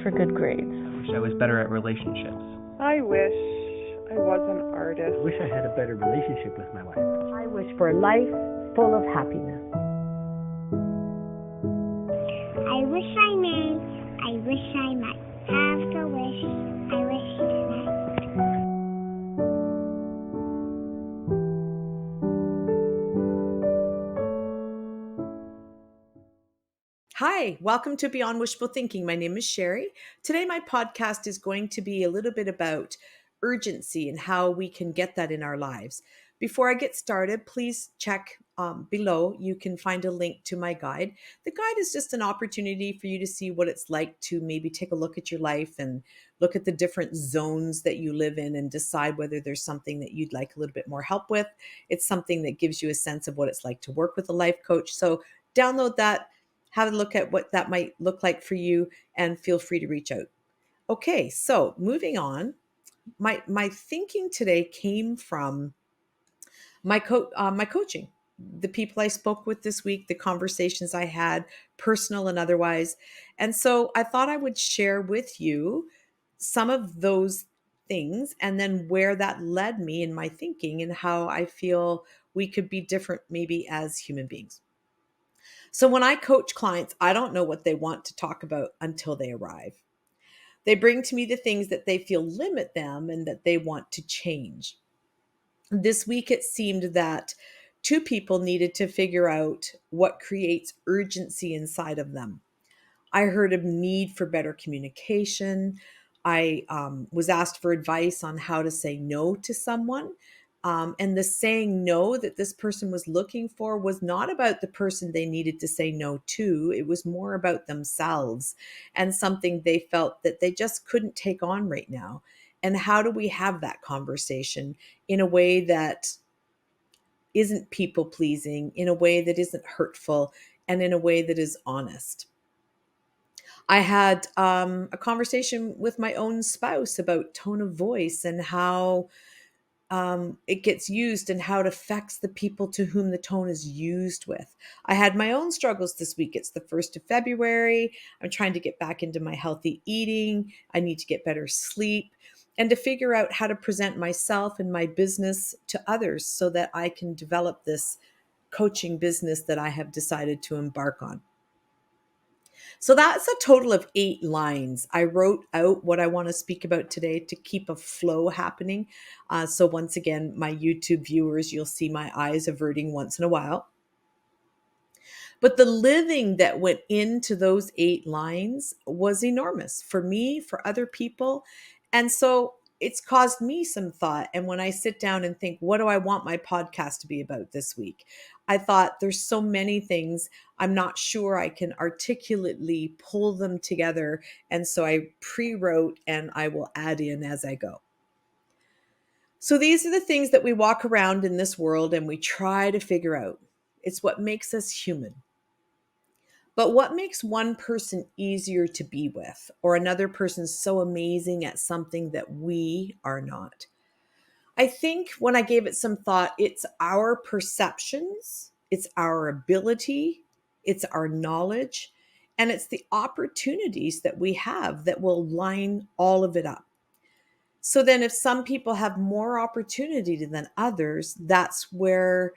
for good grades. I wish I was better at relationships. I wish I was an artist. I wish I had a better relationship with my wife. I wish for a life full of happiness. I wish I may. I wish I might have the wish. I wish tonight. Hi, welcome to Beyond Wishful Thinking. My name is Sherry. Today, my podcast is going to be a little bit about urgency and how we can get that in our lives. Before I get started, please check below. You can find a link to my guide. The guide is just an opportunity for you to see what it's like to maybe take a look at your life and look at the different zones that you live in and decide whether there's something that you'd like a little bit more help with. It's something that gives you a sense of what it's like to work with a life coach. So download that. Have a look at what that might look like for you and feel free to reach out. Okay, so moving on. My thinking today came from my coaching, the people I spoke with this week, the conversations I had, personal and otherwise. And so I thought I would share with you some of those things and then where that led me in my thinking and how I feel we could be different maybe as human beings. So when I coach clients, I don't know what they want to talk about until they arrive. They bring to me the things that they feel limit them and that they want to change. This week, it seemed that two people needed to figure out what creates urgency inside of them. I heard a need for better communication. I was asked for advice on how to say no to someone. And the saying no that this person was looking for was not about the person they needed to say no to. It was more about themselves and something they felt that they just couldn't take on right now. And how do we have that conversation in a way that isn't people pleasing, in a way that isn't hurtful, and in a way that is honest? I had a conversation with my own spouse about tone of voice and how it gets used and how it affects the people to whom the tone is used with. I had my own struggles this week. It's the 1st of February. I'm trying to get back into my healthy eating. I need to get better sleep and to figure out how to present myself and my business to others so that I can develop this coaching business that I have decided to embark on. So that's a total of 8 lines. I wrote out what I want to speak about today to keep a flow happening. So once again, my YouTube viewers, you'll see my eyes averting once in a while. But the living that went into those 8 lines was enormous for me, for other people. And so it's caused me some thought. And when I sit down and think, what do I want my podcast to be about this week? I thought there's so many things. I'm not sure I can articulately pull them together. And so I pre-wrote and I will add in as I go. So these are the things that we walk around in this world and we try to figure out. It's what makes us human. But what makes one person easier to be with or another person so amazing at something that we are not? I think when I gave it some thought, it's our perceptions, it's our ability, it's our knowledge, and it's the opportunities that we have that will line all of it up. So then if some people have more opportunity than others, that's where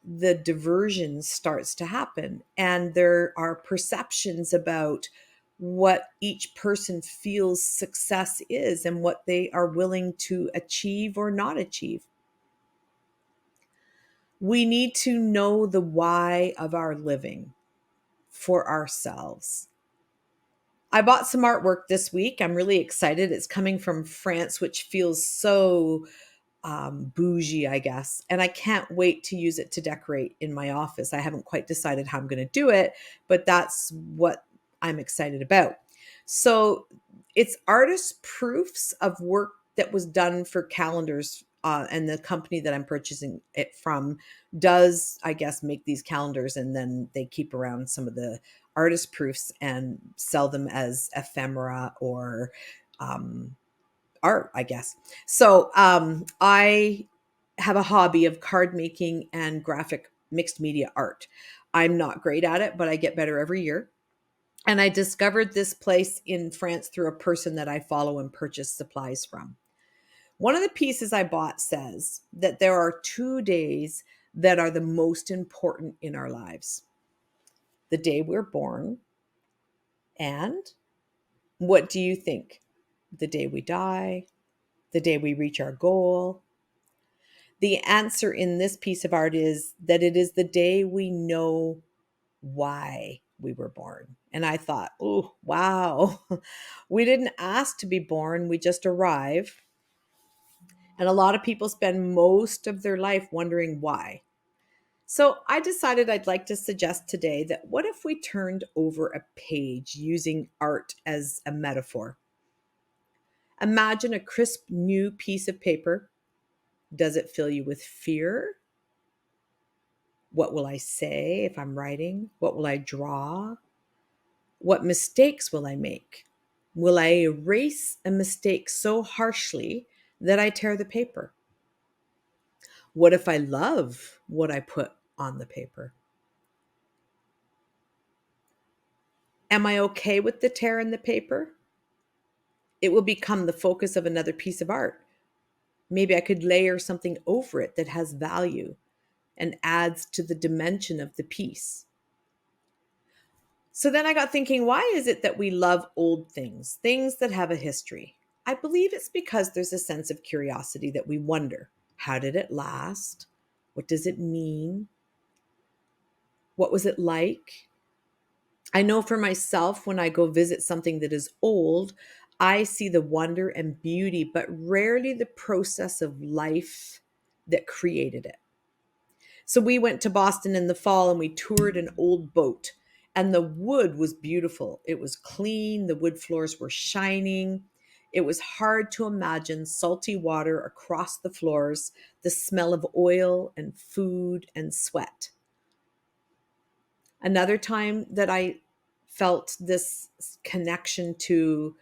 the diversion starts to happen. And there are perceptions about what each person feels success is and what they are willing to achieve or not achieve. We need to know the why of our living for ourselves. I bought some artwork this week. I'm really excited. It's coming from France, which feels so bougie, I guess. And I can't wait to use it to decorate in my office. I haven't quite decided how I'm going to do it, but that's what I'm excited about. So it's artist proofs of work that was done for calendars. And the company that I'm purchasing it from does, I guess, make these calendars, and then they keep around some of the artist proofs and sell them as ephemera or art, I guess. So I have a hobby of card making and graphic mixed media art. I'm not great at it, but I get better every year. And I discovered this place in France through a person that I follow and purchase supplies from. One of the pieces I bought says that there are 2 days that are the most important in our lives: the day we're born, and what do you think? The day we die, the day we reach our goal. The answer in this piece of art is that it is the day we know why we were born. And I thought, oh, wow. We didn't ask to be born, we just arrive. And a lot of people spend most of their life wondering why. So I decided I'd like to suggest today that what if we turned over a page using art as a metaphor? Imagine a crisp new piece of paper. Does it fill you with fear? What will I say if I'm writing? What will I draw? What mistakes will I make? Will I erase a mistake so harshly that I tear the paper? What if I love what I put on the paper? Am I okay with the tear in the paper? It will become the focus of another piece of art. Maybe I could layer something over it that has value and adds to the dimension of the piece. So then I got thinking, why is it that we love old things, things that have a history? I believe it's because there's a sense of curiosity that we wonder, how did it last? What does it mean? What was it like? I know for myself, when I go visit something that is old, I see the wonder and beauty, but rarely the process of life that created it. So we went to Boston in the fall and we toured an old boat, and the wood was beautiful. It was clean, the wood floors were shining. It was hard to imagine salty water across the floors, the smell of oil and food and sweat. Another time that I felt this connection to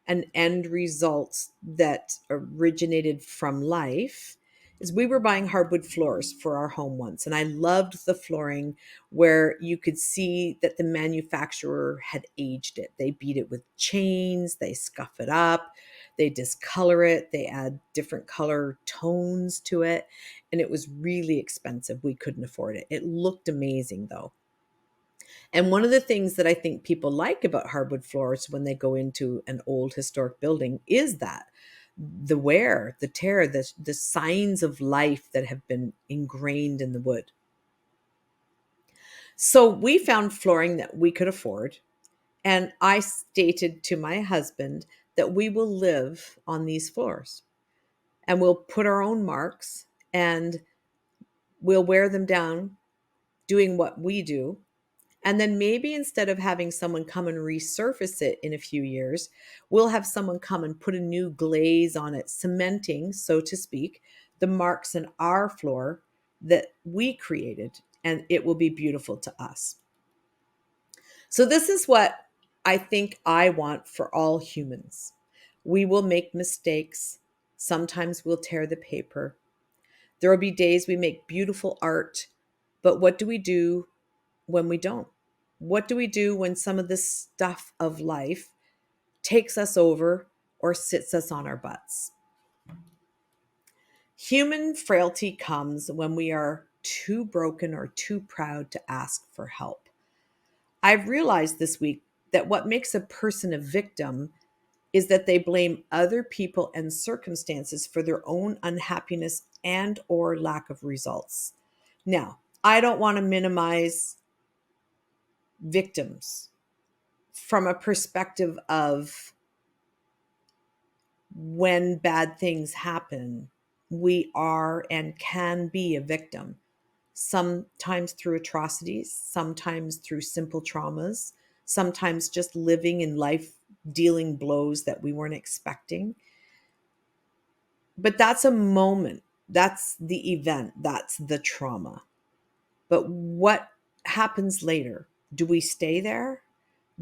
an end result that originated from life is we were buying hardwood floors for our home once. And I loved the flooring where you could see that the manufacturer had aged it. They beat it with chains, they scuff it up, they discolor it, they add different color tones to it. And it was really expensive. We couldn't afford it. It looked amazing though. And one of the things that I think people like about hardwood floors when they go into an old historic building is that the wear, the tear, the signs of life that have been ingrained in the wood. So we found flooring that we could afford. And I stated to my husband that we will live on these floors and we'll put our own marks and we'll wear them down doing what we do. And then maybe instead of having someone come and resurface it in a few years, we'll have someone come and put a new glaze on it, cementing, so to speak, the marks in our floor that we created, and it will be beautiful to us. So this is what I think I want for all humans. We will make mistakes. Sometimes we'll tear the paper. There will be days we make beautiful art, but what do we do when we don't? What do we do when some of this stuff of life takes us over or sits us on our butts? Human frailty comes when we are too broken or too proud to ask for help. I've realized this week that what makes a person a victim is that they blame other people and circumstances for their own unhappiness and or lack of results. Now, I don't want to minimize victims from a perspective of when bad things happen, we are and can be a victim, sometimes through atrocities, sometimes through simple traumas, sometimes just living in life dealing blows that we weren't expecting. But that's a moment, that's the event, that's the trauma. But what happens later? Do we stay there?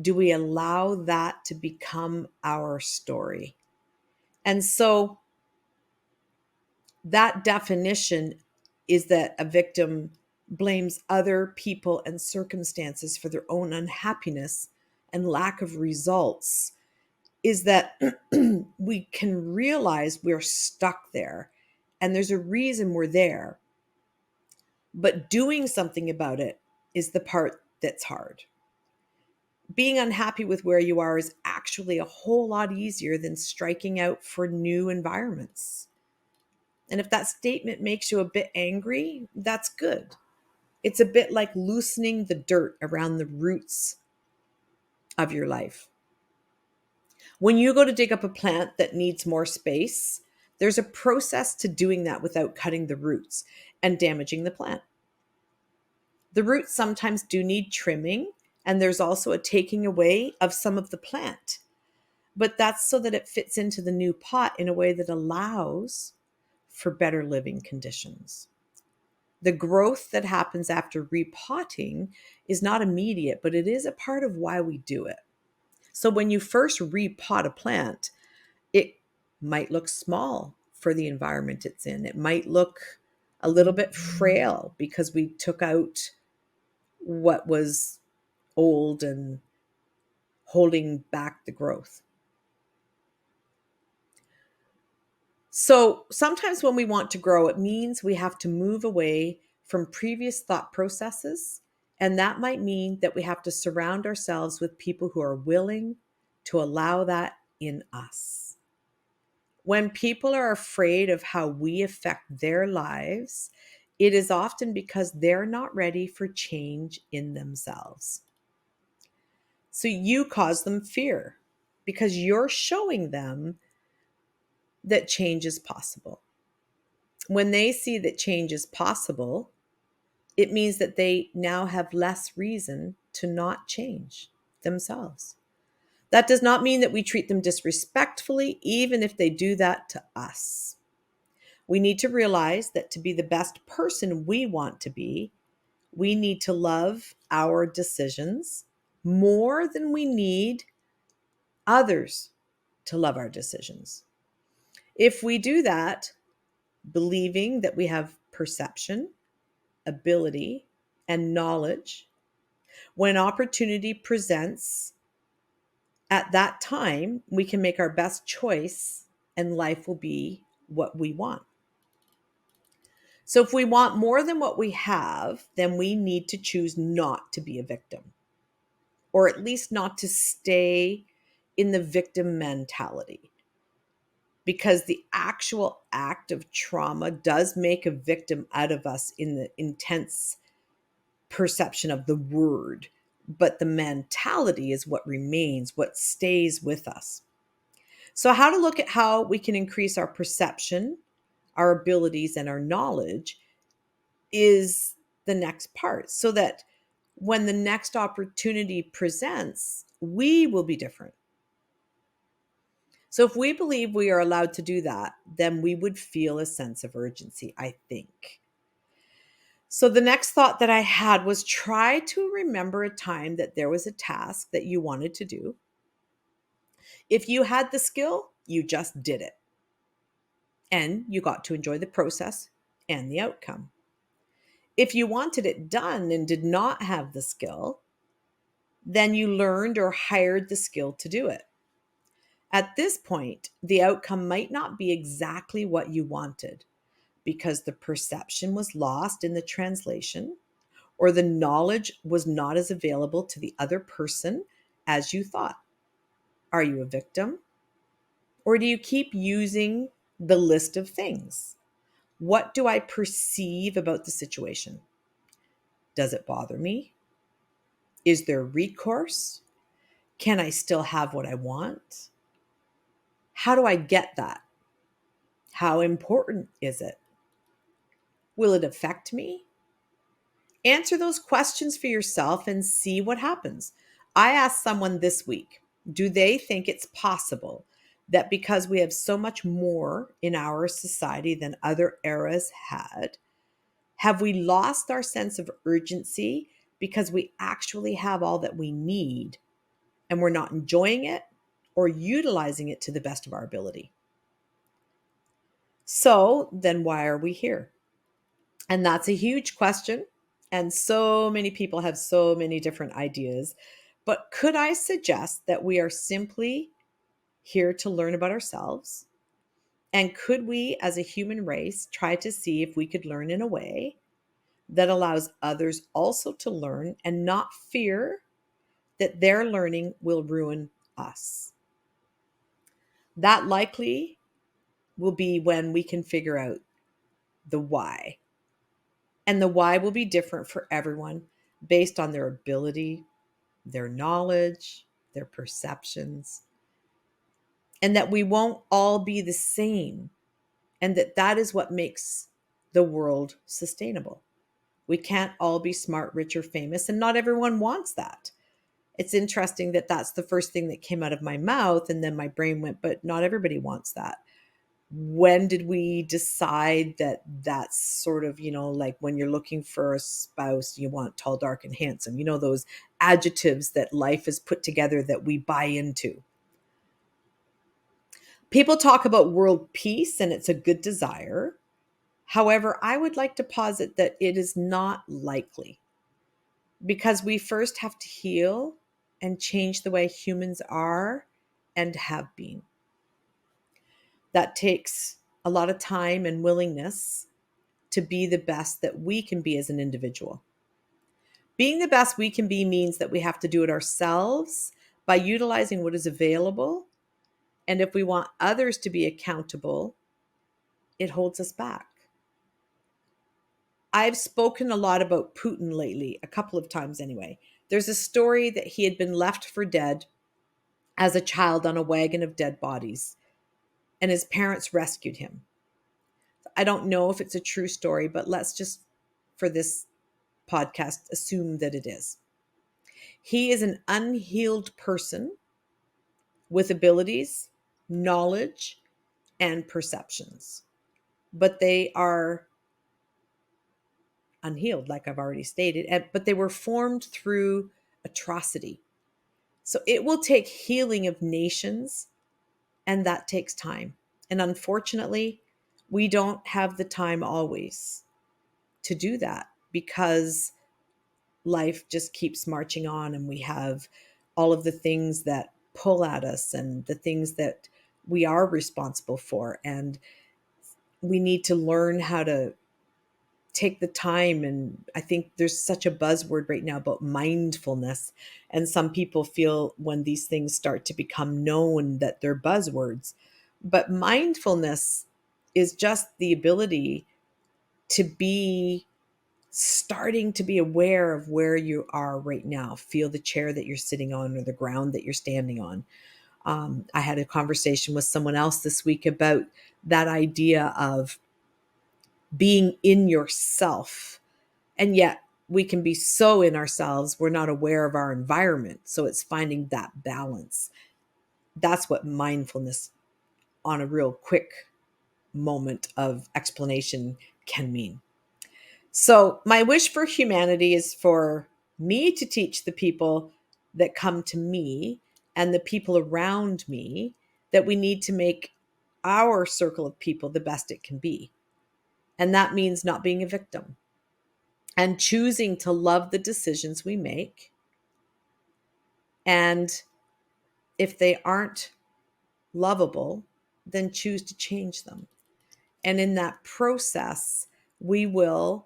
Do we allow that to become our story? And so that definition is that a victim blames other people and circumstances for their own unhappiness and lack of results is that we can realize we're stuck there and there's a reason we're there. But doing something about it is the part that's hard. Being unhappy with where you are is actually a whole lot easier than striking out for new environments. And if that statement makes you a bit angry, that's good. It's a bit like loosening the dirt around the roots of your life. When you go to dig up a plant that needs more space, there's a process to doing that without cutting the roots and damaging the plant. The roots sometimes do need trimming, and there's also a taking away of some of the plant. But that's so that it fits into the new pot in a way that allows for better living conditions. The growth that happens after repotting is not immediate, but it is a part of why we do it. So when you first repot a plant, it might look small for the environment it's in. It might look a little bit frail because we took out what was old and holding back the growth. So sometimes when we want to grow, it means we have to move away from previous thought processes. And that might mean that we have to surround ourselves with people who are willing to allow that in us. When people are afraid of how we affect their lives, it is often because they're not ready for change in themselves. So you cause them fear because you're showing them that change is possible. When they see that change is possible, it means that they now have less reason to not change themselves. That does not mean that we treat them disrespectfully, even if they do that to us. We need to realize that to be the best person we want to be, we need to love our decisions more than we need others to love our decisions. If we do that, believing that we have perception, ability, and knowledge, when opportunity presents, at that time, we can make our best choice and life will be what we want. So if we want more than what we have, then we need to choose not to be a victim, or at least not to stay in the victim mentality. Because the actual act of trauma does make a victim out of us in the intense perception of the word, but the mentality is what remains, what stays with us. So, how to look at how we can increase our perception, our abilities, and our knowledge is the next part, so that when the next opportunity presents, we will be different. So if we believe we are allowed to do that, then we would feel a sense of urgency, I think. So the next thought that I had was try to remember a time that there was a task that you wanted to do. If you had the skill, you just did it. And you got to enjoy the process and the outcome. If you wanted it done and did not have the skill, then you learned or hired the skill to do it. At this point, the outcome might not be exactly what you wanted because the perception was lost in the translation or the knowledge was not as available to the other person as you thought. Are you a victim? Or do you keep using the list of things? What do I perceive about the situation? Does it bother me? Is there recourse? Can I still have what I want? How do I get that? How important is it? Will it affect me? Answer those questions for yourself and see what happens. I asked someone this week, do they think it's possible that because we have so much more in our society than other eras had, have we lost our sense of urgency because we actually have all that we need and we're not enjoying it or utilizing it to the best of our ability? So then why are we here? And that's a huge question. And so many people have so many different ideas. But could I suggest that we are simply here to learn about ourselves? And could we, as a human race, try to see if we could learn in a way that allows others also to learn and not fear that their learning will ruin us? That likely will be when we can figure out the why. And the why will be different for everyone based on their ability, their knowledge, their perceptions, and that we won't all be the same, and that is what makes the world sustainable. We can't all be smart, rich, or famous, and not everyone wants that. It's interesting that that's the first thing that came out of my mouth, and then my brain went, but not everybody wants that. When did we decide that that's sort of, like when you're looking for a spouse, you want tall, dark, and handsome, those adjectives that life has put together that we buy into? People talk about world peace, and it's a good desire. However, I would like to posit that it is not likely, because we first have to heal and change the way humans are and have been. That takes a lot of time and willingness to be the best that we can be as an individual. Being the best we can be means that we have to do it ourselves by utilizing what is available. And if we want others to be accountable, it holds us back. I've spoken a lot about Putin lately, a couple of times anyway. There's a story that he had been left for dead as a child on a wagon of dead bodies, and his parents rescued him. I don't know if it's a true story, but let's just, for this podcast, assume that it is. He is an unhealed person with abilities, knowledge, and perceptions, but they are unhealed, like I've already stated, but they were formed through atrocity. So it will take healing of nations, and that takes time. And unfortunately, we don't have the time always to do that, because life just keeps marching on, and we have all of the things that pull at us and the things that we are responsible for. And we need to learn how to take the time. And I think there's such a buzzword right now about mindfulness. And some people feel when these things start to become known that they're buzzwords. But mindfulness is just the ability to be starting to be aware of where you are right now. Feel the chair that you're sitting on or the ground that you're standing on. I had a conversation with someone else this week about that idea of being in yourself. And yet we can be so in ourselves, we're not aware of our environment. So it's finding that balance. That's what mindfulness, on a real quick moment of explanation, can mean. So my wish for humanity is for me to teach the people that come to me and the people around me that we need to make our circle of people the best it can be. And that means not being a victim and choosing to love the decisions we make. And if they aren't lovable, then choose to change them. And in that process, we will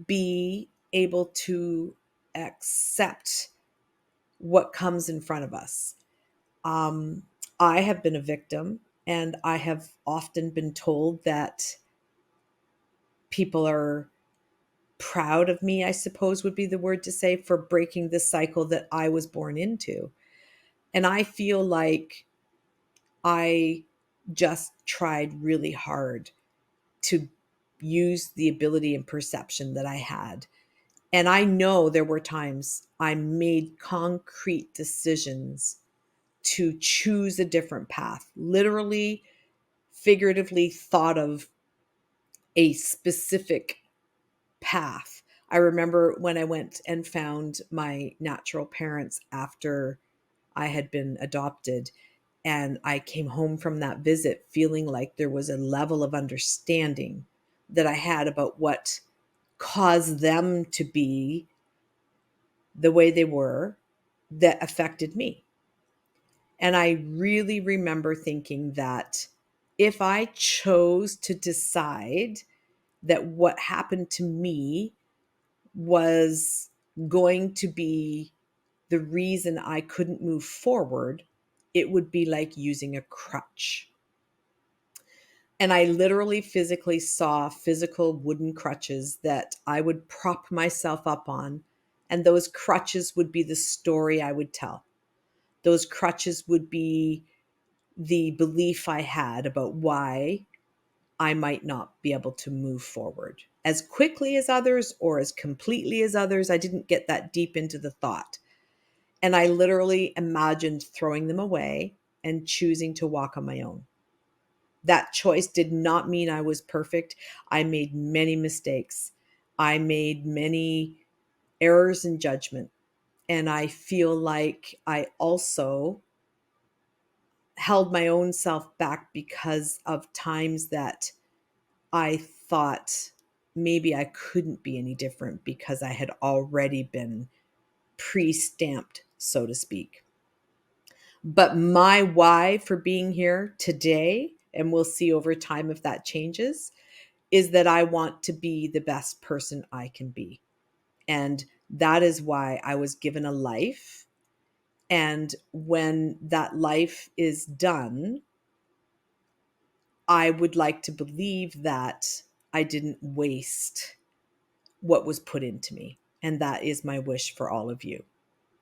be able to accept what comes in front of us. I have been a victim, and I have often been told that people are proud of me, I suppose would be the word to say, for breaking the cycle that I was born into. And I feel like I just tried really hard to use the ability and perception that I had. And I know there were times I made concrete decisions to choose a different path, literally, figuratively thought of a specific path. I remember when I went and found my natural parents after I had been adopted, and I came home from that visit feeling like there was a level of understanding that I had about what caused them to be the way they were, that affected me. And I really remember thinking that if I chose to decide that what happened to me was going to be the reason I couldn't move forward, it would be like using a crutch. And I literally physically saw physical wooden crutches that I would prop myself up on. And those crutches would be the story I would tell. Those crutches would be the belief I had about why I might not be able to move forward as quickly as others or as completely as others. I didn't get that deep into the thought. And I literally imagined throwing them away and choosing to walk on my own. That choice did not mean I was perfect. I made many mistakes. I made many errors in judgment. And I feel like I also held my own self back because of times that I thought maybe I couldn't be any different because I had already been pre-stamped, so to speak. But my why for being here today, and we'll see over time if that changes, is that I want to be the best person I can be. And that is why I was given a life. And when that life is done, I would like to believe that I didn't waste what was put into me. And that is my wish for all of you,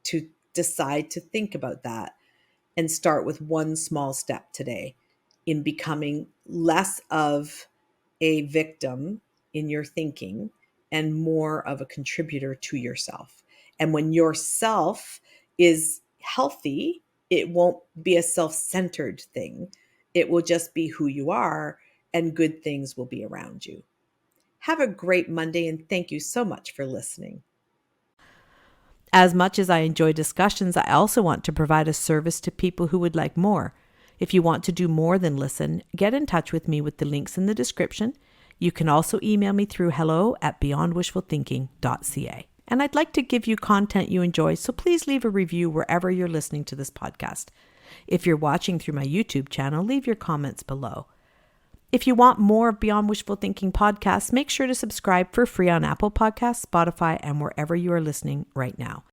to decide to think about that and start with one small step today in becoming less of a victim in your thinking and more of a contributor to yourself. And when yourself is healthy, it won't be a self-centered thing. It will just be who you are, and good things will be around you. Have a great Monday, and thank you so much for listening. As much as I enjoy discussions, I also want to provide a service to people who would like more. If you want to do more than listen, get in touch with me with the links in the description. You can also email me through hello@beyondwishfulthinking.ca. And I'd like to give you content you enjoy, so please leave a review wherever you're listening to this podcast. If you're watching through my YouTube channel, leave your comments below. If you want more of Beyond Wishful Thinking podcasts, make sure to subscribe for free on Apple Podcasts, Spotify, and wherever you are listening right now.